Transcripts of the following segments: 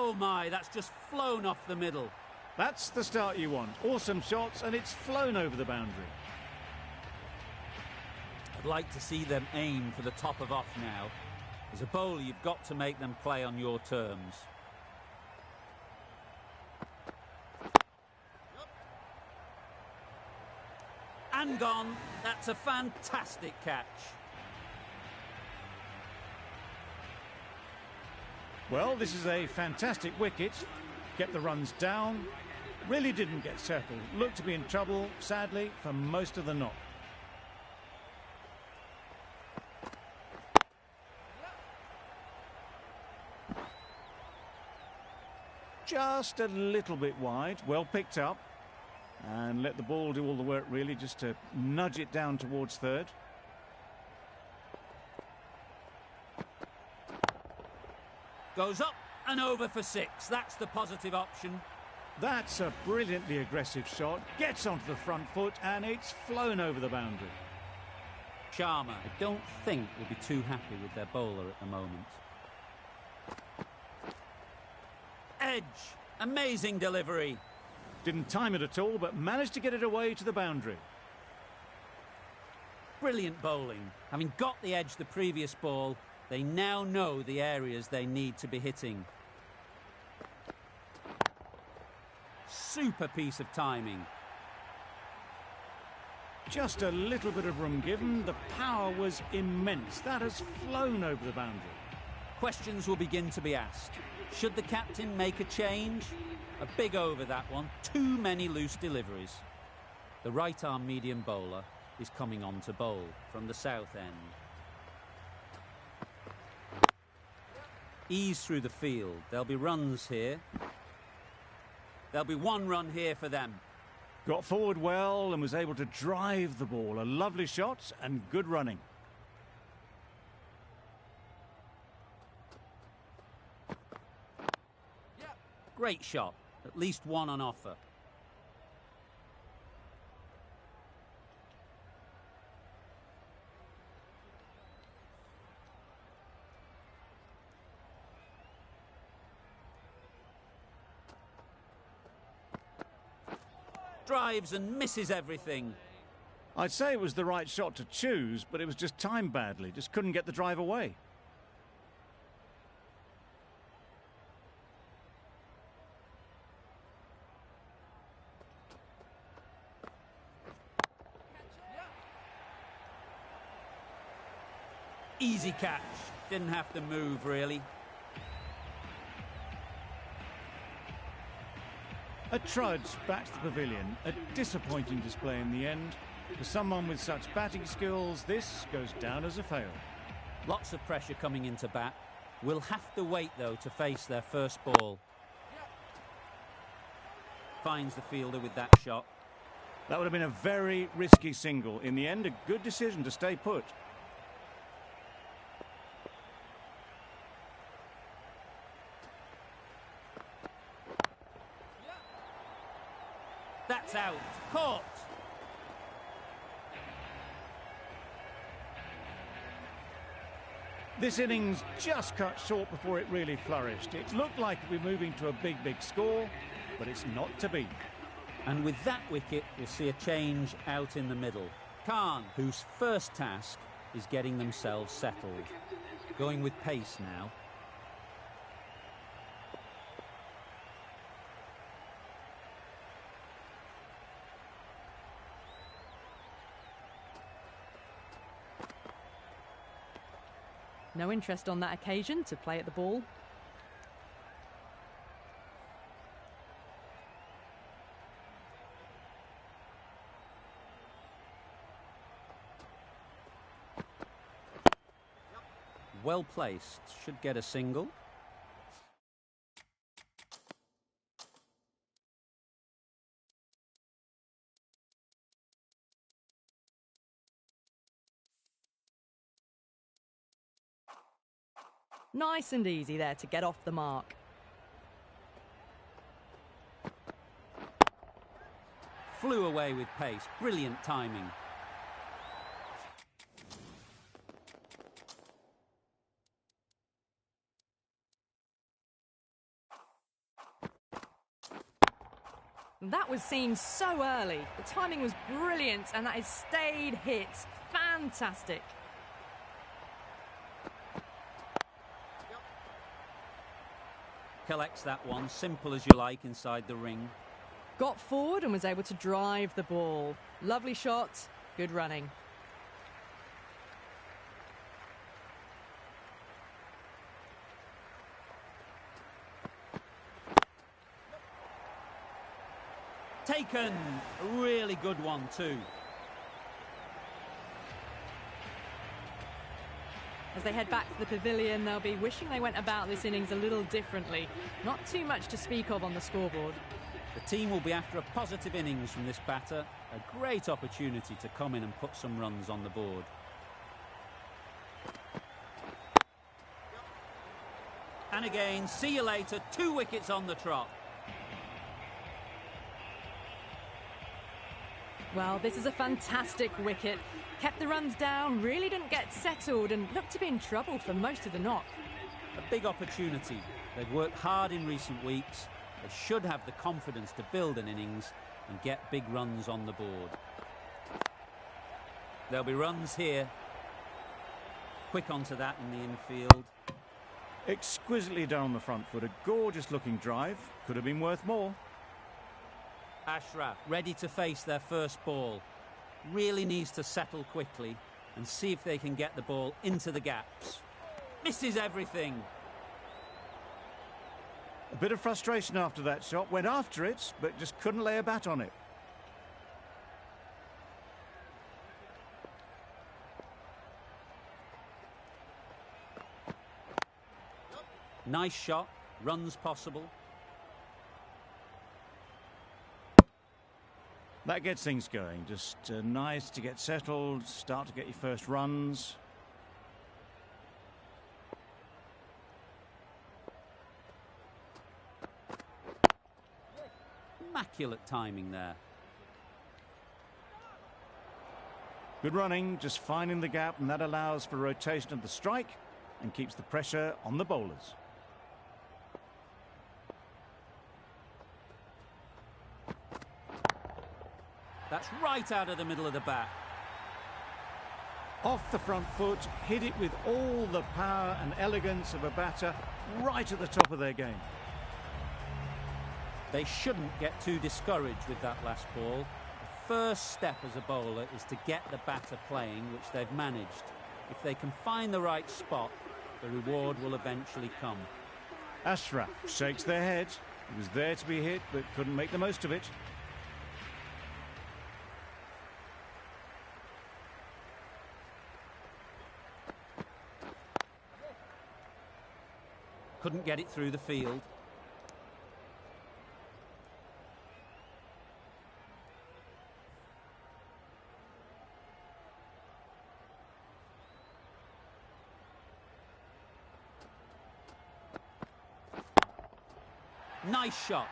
Oh my, that's just flown off the middle. That's the start you want. Awesome shots, and it's flown over the boundary. I'd like to see them aim for the top of off now. As a bowler, you've got to make them play on your terms. And gone. That's a fantastic catch. Well, this is a fantastic wicket. Kept the runs down. Really didn't get settled. Looked to be in trouble, sadly, for most of the knock. Just a little bit wide. Well picked up. And let the ball do all the work, really, just to nudge it down towards third. Goes up and over for 6. That's the positive option. That's a brilliantly aggressive shot. Gets onto the front foot and it's flown over the boundary. Sharma, I don't think, will be too happy with their bowler at the moment. Edge. Amazing delivery. Didn't time it at all, but managed to get it away to the boundary. Brilliant bowling. Having got the edge the previous ball, they now know the areas they need to be hitting. Super piece of timing. Just a little bit of room given. The power was immense. That has flown over the boundary. Questions will begin to be asked. Should the captain make a change? A big over, that one. Too many loose deliveries. The right-arm medium bowler is coming on to bowl from the south end. Ease through the field. There'll be runs here. There'll be 1 run here for them. Got forward well and was able to drive the ball. A lovely shot and good running. Great shot. At least 1 on offer. Drives and misses everything. I'd say it was the right shot to choose, but it was just timed badly. Just couldn't get the drive away. Easy catch. Didn't have to move, really. A trudge back to the pavilion. A disappointing display in the end. For someone with such batting skills, this goes down as a fail. Lots of pressure coming into bat. Will have to wait, though, to face their first ball. Finds the fielder with that shot. That would have been a very risky single. In the end, a good decision to stay put. That's out. Caught. This innings just cut short before it really flourished. It looked like it would be moving to a big score, but it's not to be. And with that wicket, we'll see a change out in the middle. Khan, whose first task is getting themselves settled. Going with pace now. No interest on that occasion to play at the ball. Well placed. Should get a single. Nice and easy there to get off the mark. Flew away with pace. Brilliant timing. That was seen so early. The timing was brilliant, and that is stayed hit. Fantastic. Collects that one, simple as you like, inside the ring. Got forward and was able to drive the ball. Lovely shot, good running. Taken! A really good one too. As they head back to the pavilion, they'll be wishing they went about this innings a little differently. Not too much to speak of on the scoreboard. The team will be after a positive innings from this batter. A great opportunity to come in and put some runs on the board. And again, see you later, 2 wickets on the trot. Well, this is a fantastic wicket. Kept the runs down, really didn't get settled and looked to be in trouble for most of the knock. A big opportunity. They've worked hard in recent weeks. They should have the confidence to build an innings and get big runs on the board. There'll be runs here. Quick onto that in the infield. Exquisitely down the front foot. A gorgeous looking drive. Could have been worth more. Ashraf ready to face their first ball. Really needs to settle quickly and see if they can get the ball into the gaps. Misses everything. A bit of frustration after that shot. Went after it, but just couldn't lay a bat on it. Nice shot. Runs possible. That gets things going. Just nice to get settled, start to get your first runs. Immaculate timing there. Good running, just finding the gap, and that allows for rotation of the strike and keeps the pressure on the bowlers. That's right out of the middle of the bat. Off the front foot, hit it with all the power and elegance of a batter, right at the top of their game. They shouldn't get too discouraged with that last ball. The first step as a bowler is to get the batter playing, which they've managed. If they can find the right spot, the reward will eventually come. Ashraf shakes their head. He was there to be hit, but couldn't make the most of it. Couldn't get it through the field. Nice shot.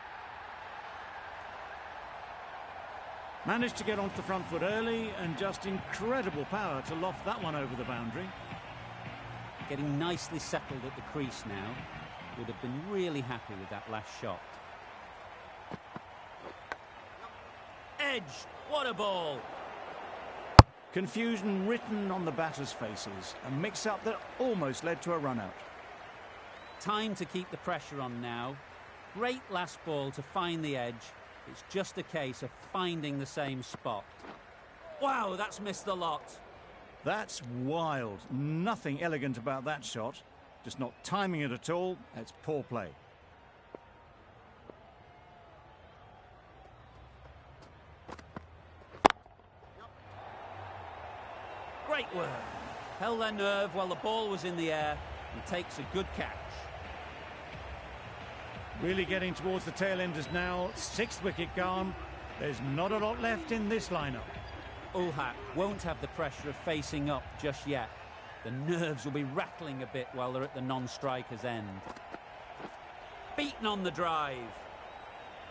Managed to get onto the front foot early and just incredible power to loft that one over the boundary. Getting nicely settled at the crease now. Would have been really happy with that last shot. Edge, what a ball! Confusion written on the batters' faces. A mix-up that almost led to a run-out. Time to keep the pressure on now. Great last ball to find the edge. It's just a case of finding the same spot. Wow, that's missed the lot. That's wild. Nothing elegant about that shot. Just not timing it at all. That's poor play. Great work. Held their nerve while the ball was in the air and takes a good catch. Really getting towards the tail enders now. 6th wicket gone. There's not a lot left in this lineup. Ulhak won't have the pressure of facing up just yet. The nerves will be rattling a bit while they're at the non-striker's end. Beaten on the drive.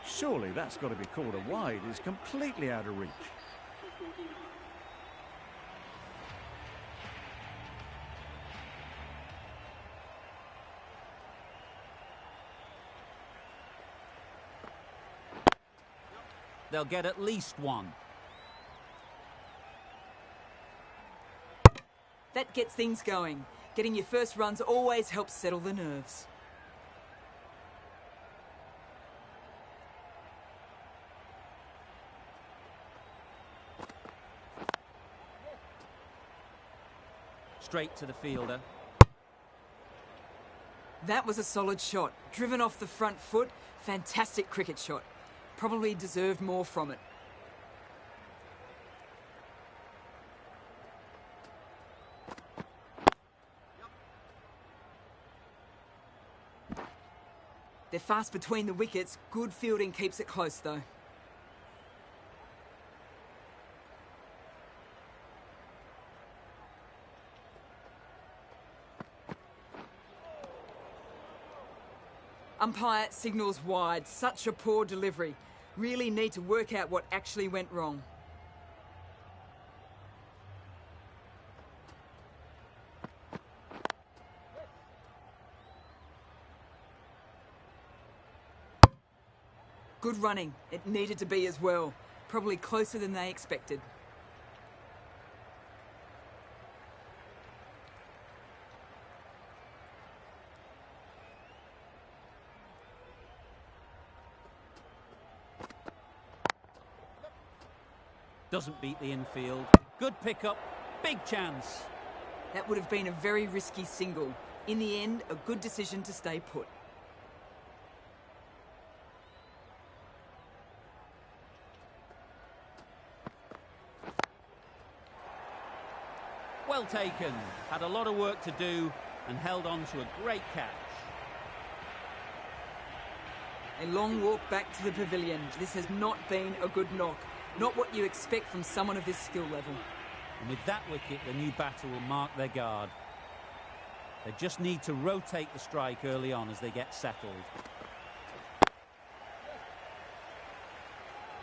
Surely that's got to be called a wide. It's completely out of reach. They'll get at least one. That gets things going. Getting your first runs always helps settle the nerves. Straight to the fielder. That was a solid shot. Driven off the front foot. Fantastic cricket shot. Probably deserved more from it. They're fast between the wickets. Good fielding keeps it close, though. Umpire signals wide. Such a poor delivery. Really need to work out what actually went wrong. Good running. It needed to be as well. Probably closer than they expected. Doesn't beat the infield. Good pick-up. Big chance. That would have been a very risky single. In the end, a good decision to stay put. Well taken. Had a lot of work to do and held on to a great catch. A long walk back to the pavilion. This has not been a good knock. Not what you expect from someone of this skill level. And with that wicket, the new batter will mark their guard. They just need to rotate the strike early on as they get settled.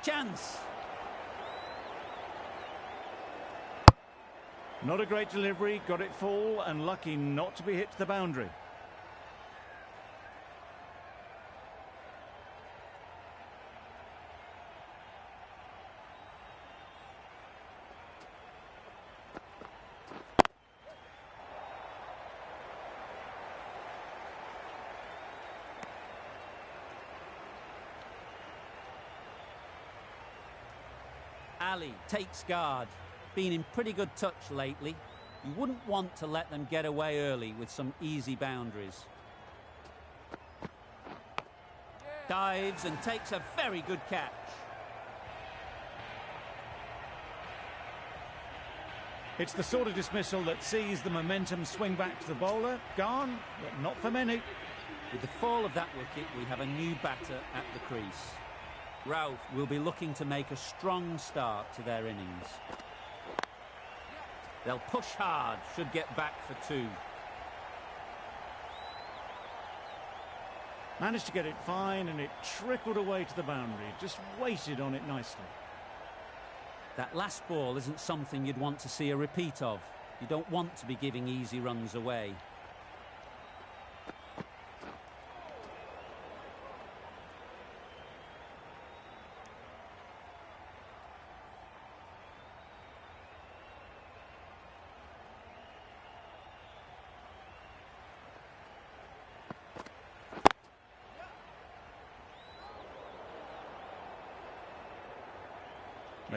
Chance! Not a great delivery, got it full and lucky not to be hit to the boundary. Ali takes guard. Been in pretty good touch lately. You wouldn't want to let them get away early with some easy boundaries. Dives and takes a very good catch. It's the sort of dismissal that sees the momentum swing back to the bowler. Gone, but not for many. With the fall of that wicket, we have a new batter at the crease. Ralph will be looking to make a strong start to their innings. They'll push hard, should get back for two. Managed to get it fine and it trickled away to the boundary. Just waited on it nicely. That last ball isn't something you'd want to see a repeat of. You don't want to be giving easy runs away.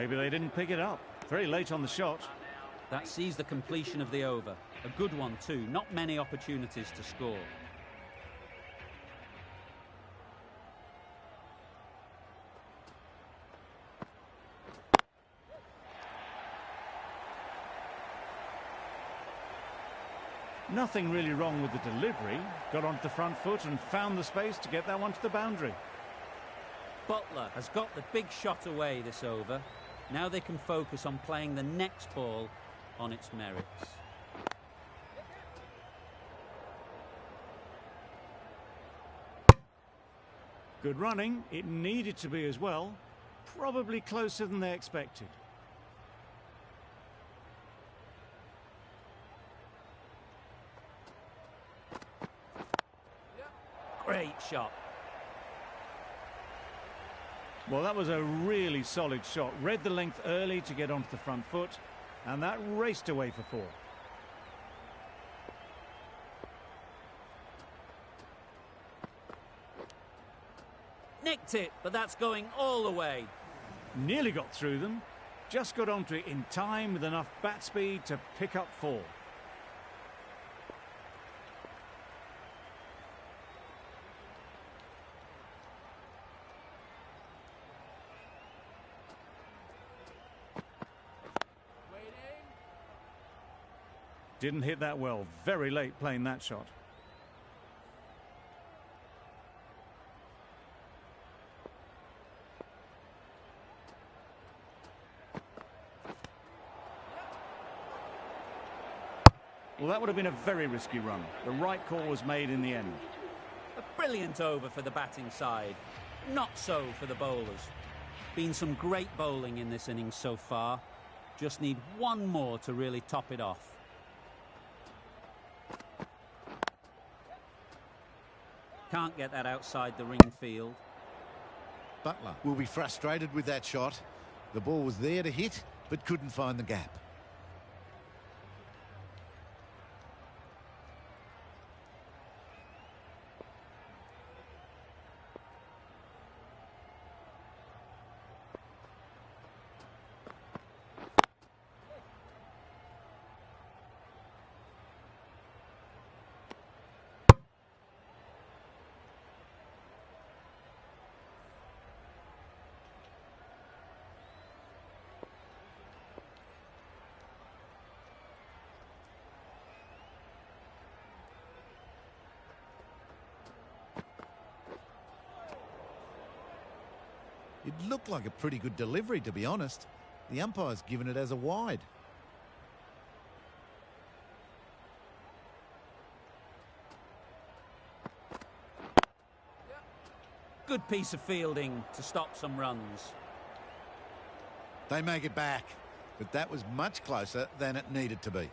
Maybe they didn't pick it up. Very late on the shot. That sees the completion of the over. A good one too. Not many opportunities to score. Nothing really wrong with the delivery. Got onto the front foot and found the space to get that one to the boundary. Butler has got the big shot away this over. Now they can focus on playing the next ball on its merits. Good running. It needed to be as well. Probably closer than they expected. Great shot. Well, that was a really solid shot. Read the length early to get onto the front foot, and that raced away for 4. Nicked it, but that's going all the way. Nearly got through them. Just got onto it in time with enough bat speed to pick up 4. Didn't hit that well. Very late playing that shot. Well, that would have been a very risky run. The right call was made in the end. A brilliant over for the batting side. Not so for the bowlers. Been some great bowling in this innings so far. Just need one more to really top it off. Can't get that outside the ring field. Butler will be frustrated with that shot. The ball was there to hit, but couldn't find the gap. It looked like a pretty good delivery, to be honest. The umpire's given it as a wide. Good piece of fielding to stop some runs. They make it back, but that was much closer than it needed to be.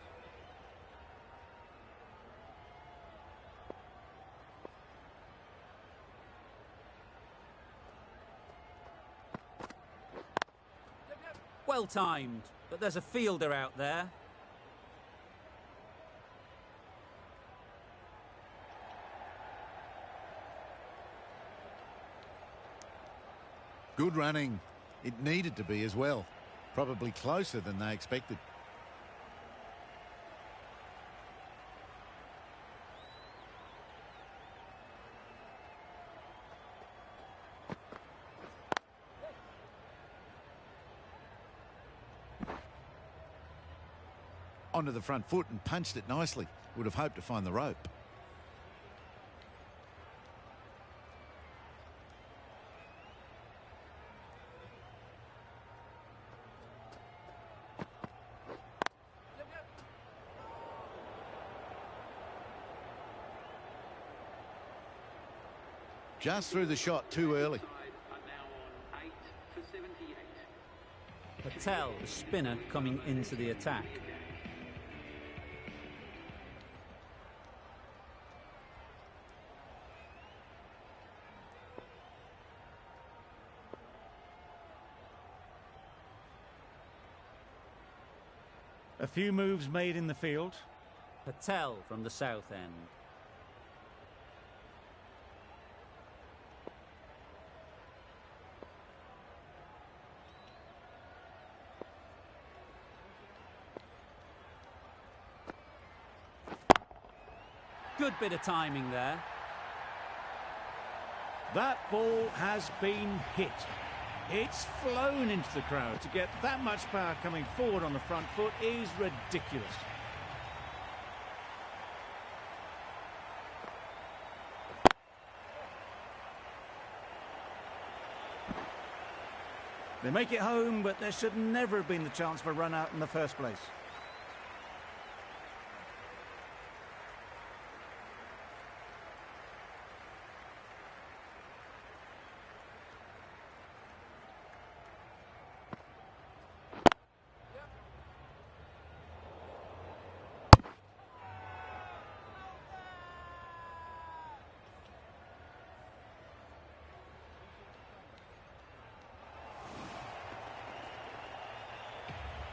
Well timed, but there's a fielder out there. Good running. It needed to be as well. Probably closer than they expected. Onto the front foot and punched it nicely. Would have hoped to find the rope. Just threw the shot too early. Patel, the spinner, coming into the attack. A few moves made in the field. Patel from the south end. Good bit of timing there. That ball has been hit. It's flown into the crowd. To get that much power coming forward on the front foot is ridiculous. They make it home, but there should never have been the chance for a run out in the first place.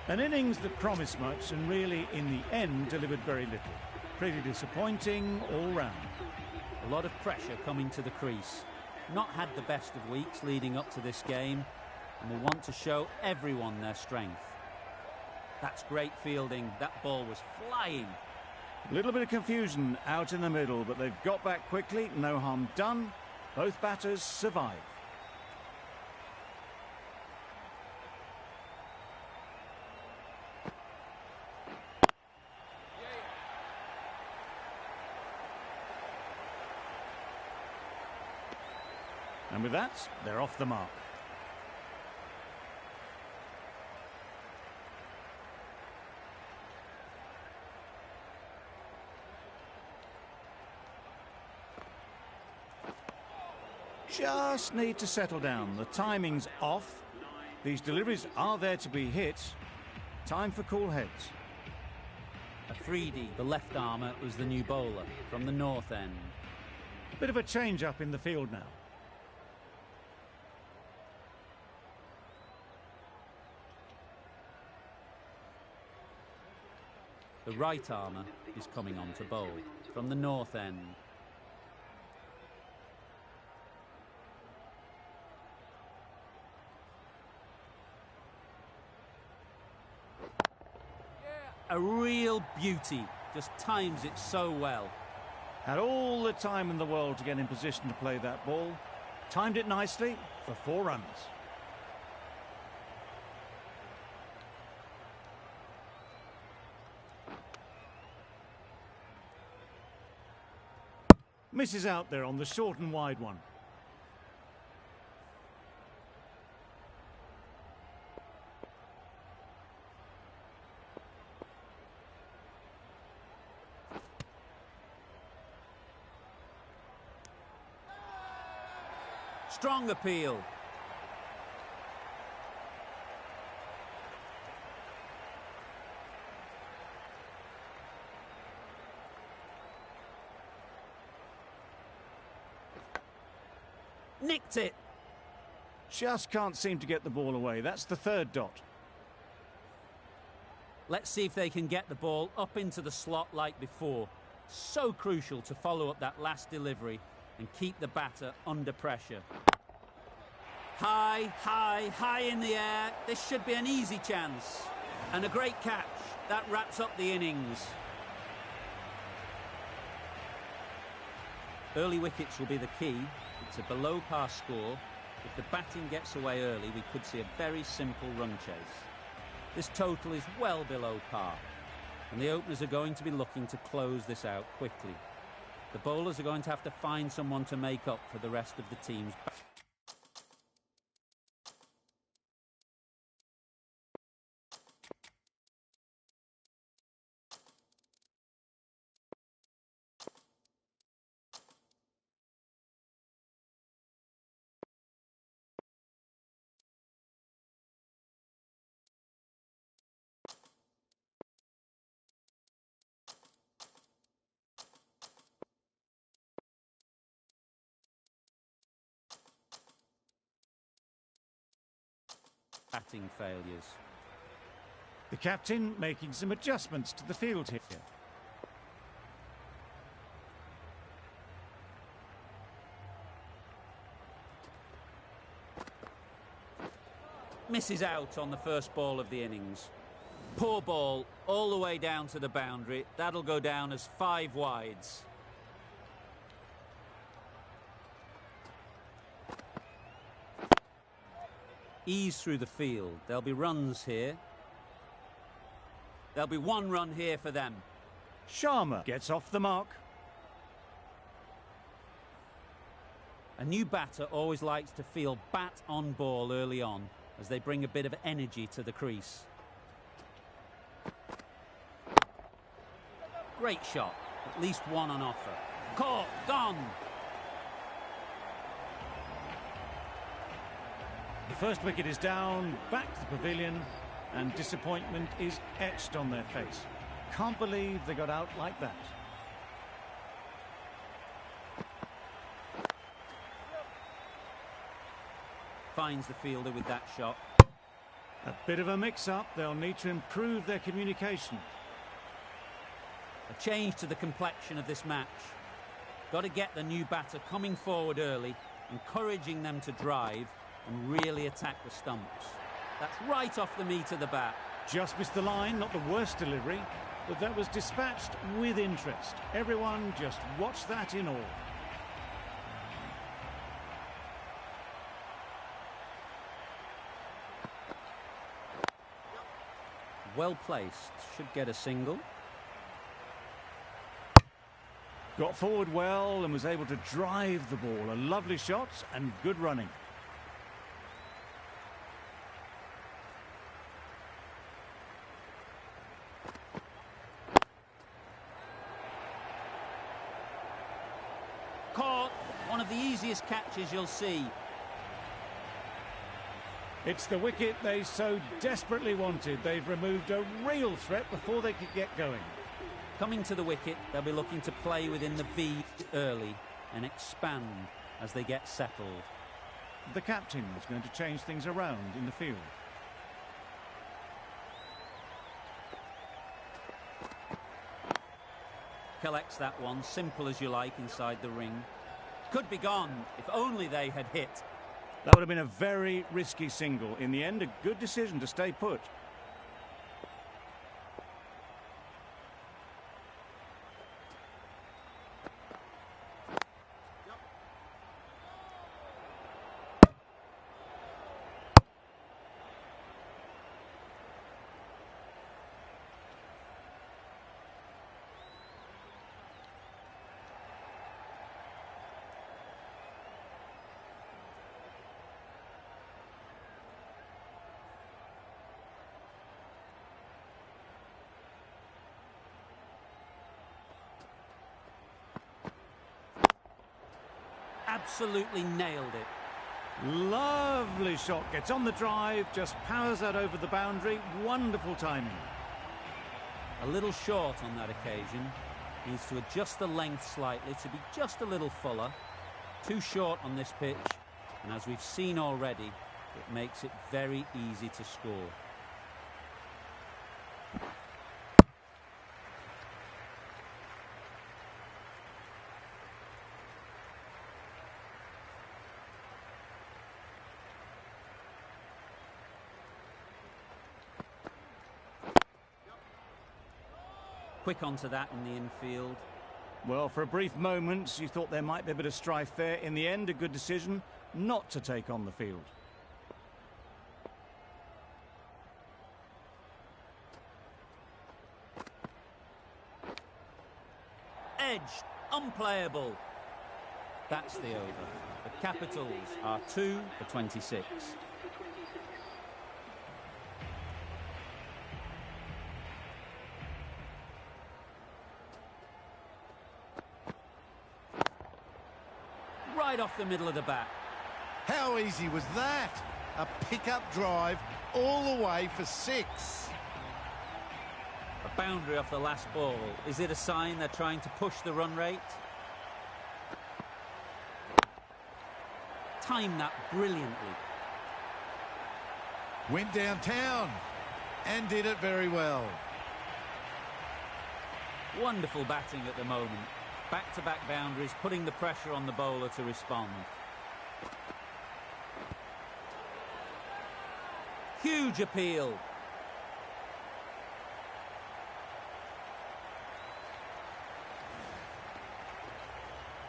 An innings that promised much and really, in the end, delivered very little. Pretty disappointing all round. A lot of pressure coming to the crease. Not had the best of weeks leading up to this game, and will want to show everyone their strength. That's great fielding. That ball was flying. A little bit of confusion out in the middle, but they've got back quickly. No harm done. Both batters survive. And with that, they're off the mark. Just need to settle down. The timing's off. These deliveries are there to be hit. Time for cool heads. Afridi, the left armour, is the new bowler from the north end. Bit of a change up in the field now. The right armour is coming on to bowl from the north end. A real beauty, just times it so well. Had all the time in the world to get in position to play that ball. Timed it nicely for 4 runs. Misses out there on the short and wide one. Strong appeal. Nicked it. Just can't seem to get the ball away. That's the 3rd dot. Let's see if they can get the ball up into the slot like before. So crucial to follow up that last delivery and keep the batter under pressure. High, high, high in the air. This should be an easy chance. And a great catch. That wraps up the innings. Early wickets will be the key. It's a below par score. If the batting gets away early, we could see a very simple run chase. This total is well below par, and the openers are going to be looking to close this out quickly. The bowlers are going to have to find someone to make up for the rest of the team's batting failures. The captain making some adjustments to the field here. Misses out on the first ball of the innings. Poor ball all the way down to the boundary. That'll go down as 5 wides. Ease through the field. There'll be runs here. There'll be 1 run here for them. Sharma gets off the mark. A new batter always likes to feel bat on ball early on, as they bring a bit of energy to the crease. Great shot. At least 1 on offer. Caught. Gone. The first wicket is down, back to the pavilion, and disappointment is etched on their face. Can't believe they got out like that. Finds the fielder with that shot. A bit of a mix-up. They'll need to improve their communication. A change to the complexion of this match. Got to get the new batter coming forward early, encouraging them to drive and really attack the stumps. That's right off the meat of the bat. Just missed the line, not the worst delivery, but that was dispatched with interest. Everyone just watch that in awe. Well placed, should get a single. Got forward well and was able to drive the ball. A lovely shot and good running. Caught, one of the easiest catches you'll see. It's the wicket they so desperately wanted. They've removed a real threat before they could get going. Coming to the wicket, they'll be looking to play within the V early and expand as they get settled. The captain is going to change things around in the field. Collects that one, simple as you like, inside the ring. Could be gone, if only they had hit. That would have been a very risky single. In the end, a good decision to stay put. Absolutely nailed it. Lovely shot. Gets on the drive, just powers that over the boundary. Wonderful timing. A little short on that occasion. Needs to adjust the length slightly to be just a little fuller. Too short on this pitch. And as we've seen already, it makes it very easy to score. Quick onto that in the infield. Well, for a brief moment, you thought there might be a bit of strife there. In the end, a good decision not to take on the field. Edged, unplayable. That's the over. The Capitals are 2 for 26. Right off the middle of the bat. How easy was that? A pickup drive all the way for 6. A boundary off the last ball. Is it a sign they're trying to push the run rate? Timed that brilliantly. Went downtown and did it very well. Wonderful batting at the moment. Back-to-back boundaries, putting the pressure on the bowler to respond. Huge appeal.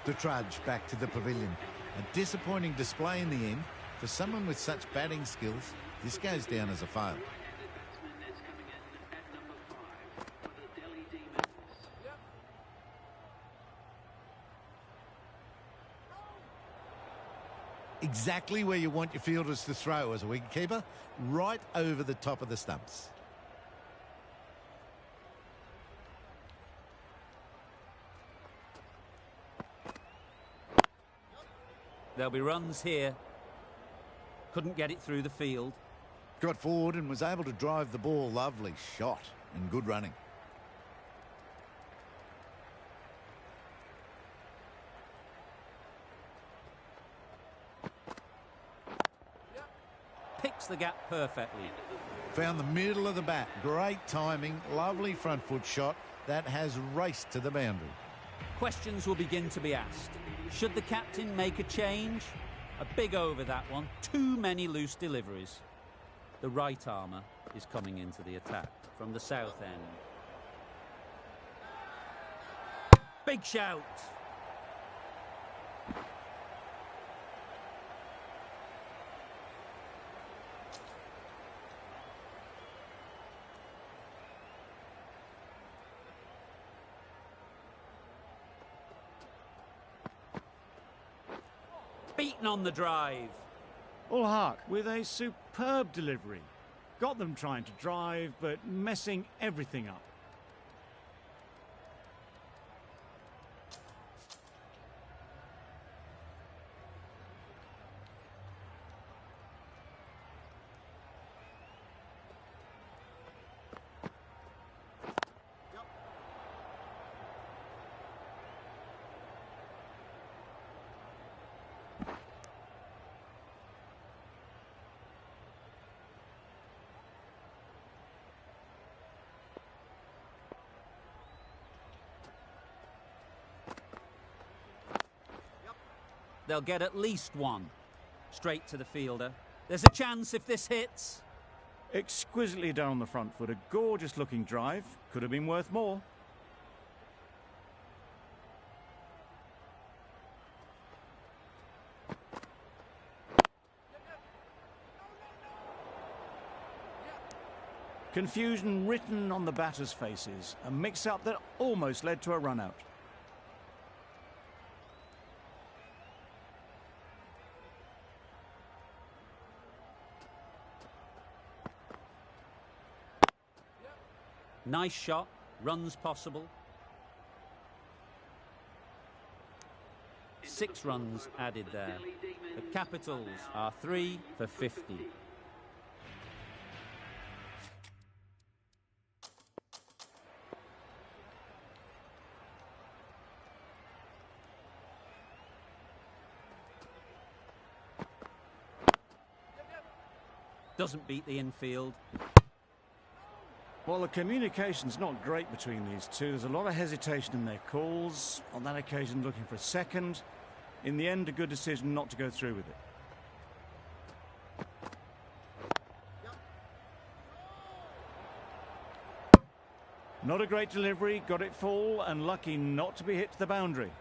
To trudge back to the pavilion. A disappointing display in the end. For someone with such batting skills, this goes down as a fail. Exactly where you want your fielders to throw as a wicketkeeper, right over the top of the stumps. There'll be runs here. Couldn't get it through the field. Got forward and was able to drive the ball. Lovely shot and good running. picks the gap perfectly. Found the middle of the bat. Great timing, lovely front foot shot that has raced to the boundary. Questions will begin to be asked. Should the captain make a change? A big over that one. Too many loose deliveries. The right armour is coming into the attack from the south end. Big shout. Beaten on the drive. Ulhark with a superb delivery. Got them trying to drive, but messing everything up. They'll get at least one. Straight to the fielder. There's a chance if this hits. Exquisitely done on the front foot. A gorgeous looking drive. Could have been worth more. Confusion written on the batters' faces. A mix-up that almost led to a run-out. Nice shot, runs possible. 6 runs added there. The Capitals are 3 for 50. Doesn't beat the infield. Well, the communication's not great between these two. There's a lot of hesitation in their calls. On that occasion, looking for a second. In the end, a good decision not to go through with it. Not a great delivery, got it full, and lucky not to be hit to the boundary.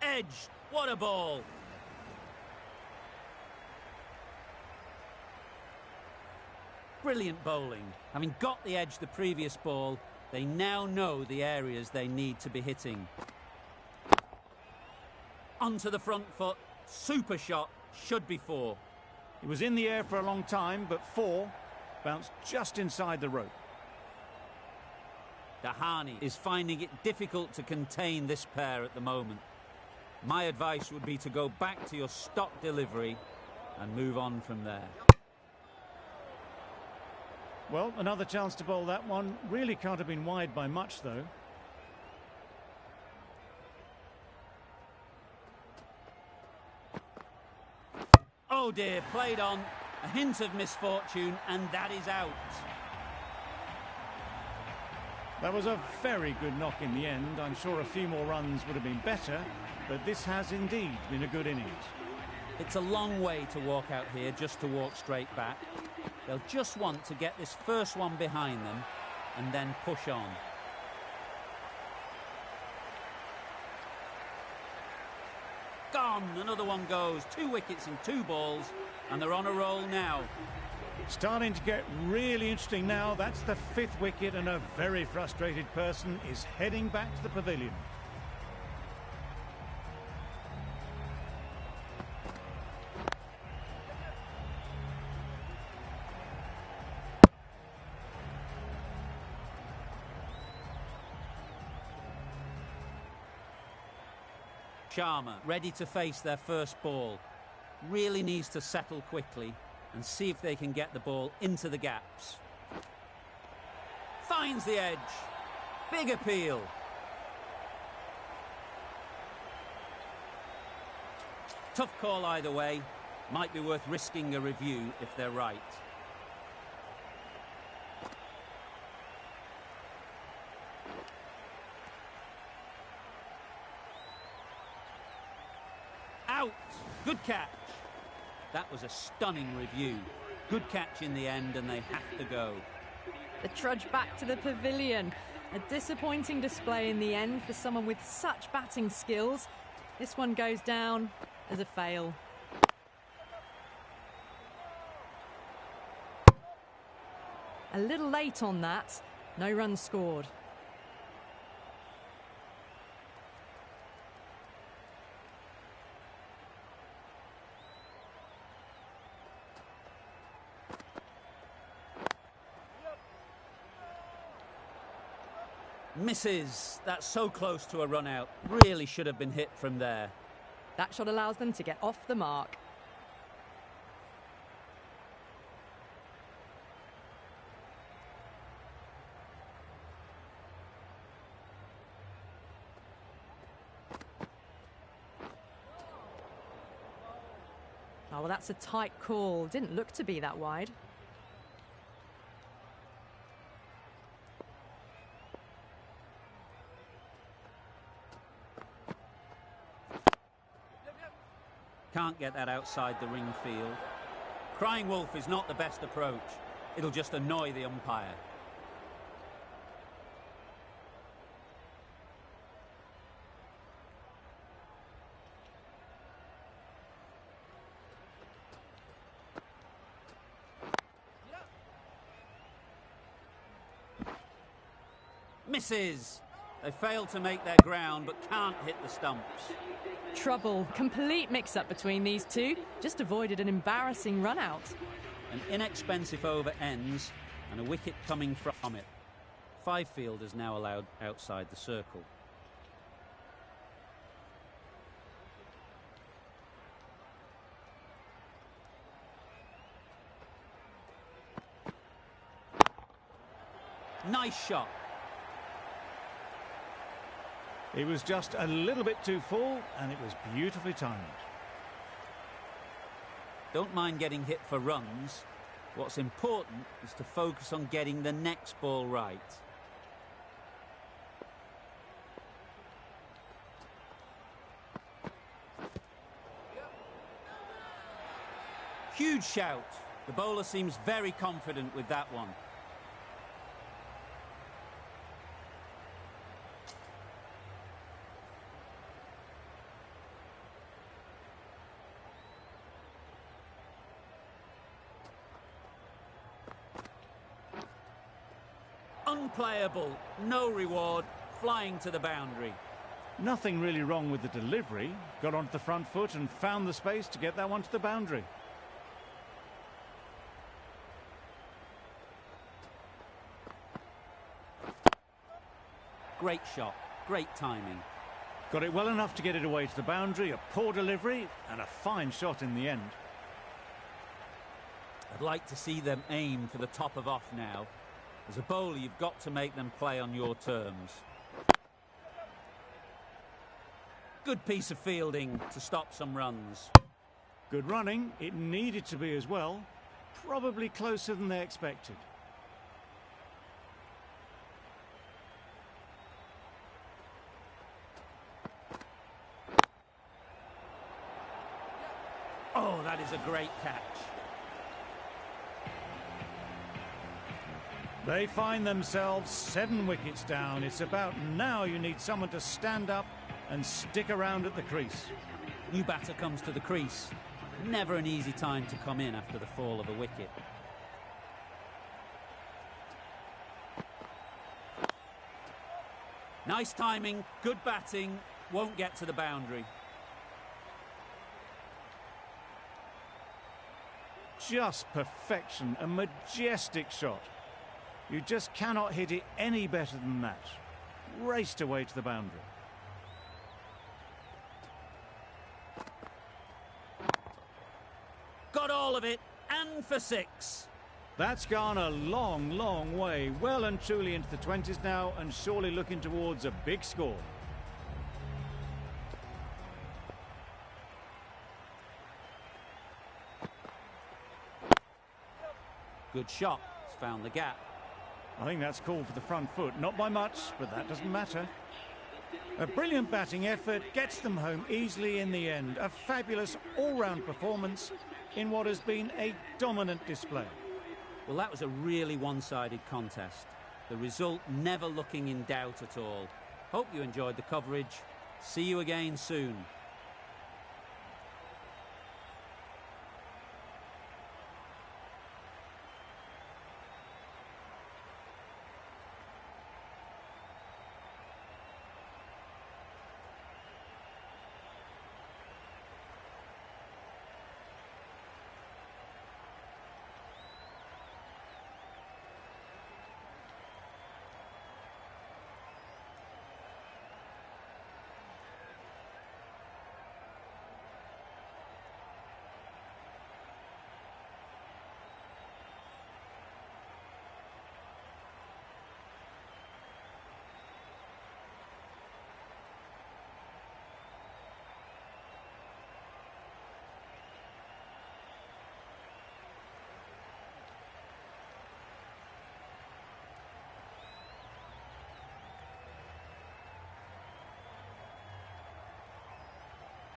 Edge, what a ball. Brilliant bowling. Having got the edge the previous ball, they now know the areas they need to be hitting. Onto the front foot, super shot, should be 4. It was in the air for a long time, but 4 bounced just inside the rope. Dahani is finding it difficult to contain this pair at the moment. My advice would be to go back to your stock delivery and move on from there. Well, another chance to bowl that one. Really can't have been wide by much, though. Oh dear, played on. A hint of misfortune, and that is out. That was a very good knock in the end. I'm sure a few more runs would have been better, but this has indeed been a good innings. It's a long way to walk out here just to walk straight back. They'll just want to get this first one behind them and then push on. Gone, another one goes. 2 wickets in 2 balls, and they're on a roll now. Starting to get really interesting now. That's the 5th wicket, and a very frustrated person is heading back to the pavilion. Sharma ready to face their first ball. Really needs to settle quickly and see if they can get the ball into the gaps. Finds the edge. Big appeal. Tough call either way. Might be worth risking a review if they're right. Out! Good catch. That was a stunning review. Good catch in the end, and they have to go. The trudge back to the pavilion. A disappointing display in the end for someone with such batting skills. This one goes down as a fail. A little late on that. No runs scored. Misses. That's so close to a run out. Really should have been hit from there. That shot allows them to get off the mark. Oh, well, that's a tight call. Didn't look to be that wide. Can't get that outside the ring field. Crying wolf is not the best approach. It'll just annoy the umpire. Misses. They failed to make their ground but can't hit the stumps. Trouble. Complete mix-up between these two. Just avoided an embarrassing run-out. An inexpensive over ends and a wicket coming from it. 5 fielders now allowed outside the circle. Nice shot. It was just a little bit too full, and it was beautifully timed. Don't mind getting hit for runs. What's important is to focus on getting the next ball right. Huge shout. The bowler seems very confident with that one. Unplayable, no reward, flying to the boundary. Nothing really wrong with the delivery. Got onto the front foot and found the space to get that one to the boundary. Great shot, great timing. Got it well enough to get it away to the boundary, a poor delivery and a fine shot in the end. I'd like to see them aim for the top of off now. As a bowler, you've got to make them play on your terms. Good piece of fielding to stop some runs. Good running. It needed to be as well. Probably closer than they expected. Oh, that is a great catch. They find themselves 7 wickets down. It's about now you need someone to stand up and stick around at the crease. New batter comes to the crease. Never an easy time to come in after the fall of a wicket. Nice timing, good batting, won't get to the boundary. Just perfection, a majestic shot. You just cannot hit it any better than that. Raced away to the boundary. Got all of it, and for 6. That's gone a long, long way. Well and truly into the 20s now, and surely looking towards a big score. Good shot. It's found the gap. I think that's called for the front foot. Not by much, but that doesn't matter. A brilliant batting effort gets them home easily in the end. A fabulous all-round performance in what has been a dominant display. Well, that was a really one-sided contest. The result never looking in doubt at all. Hope you enjoyed the coverage. See you again soon.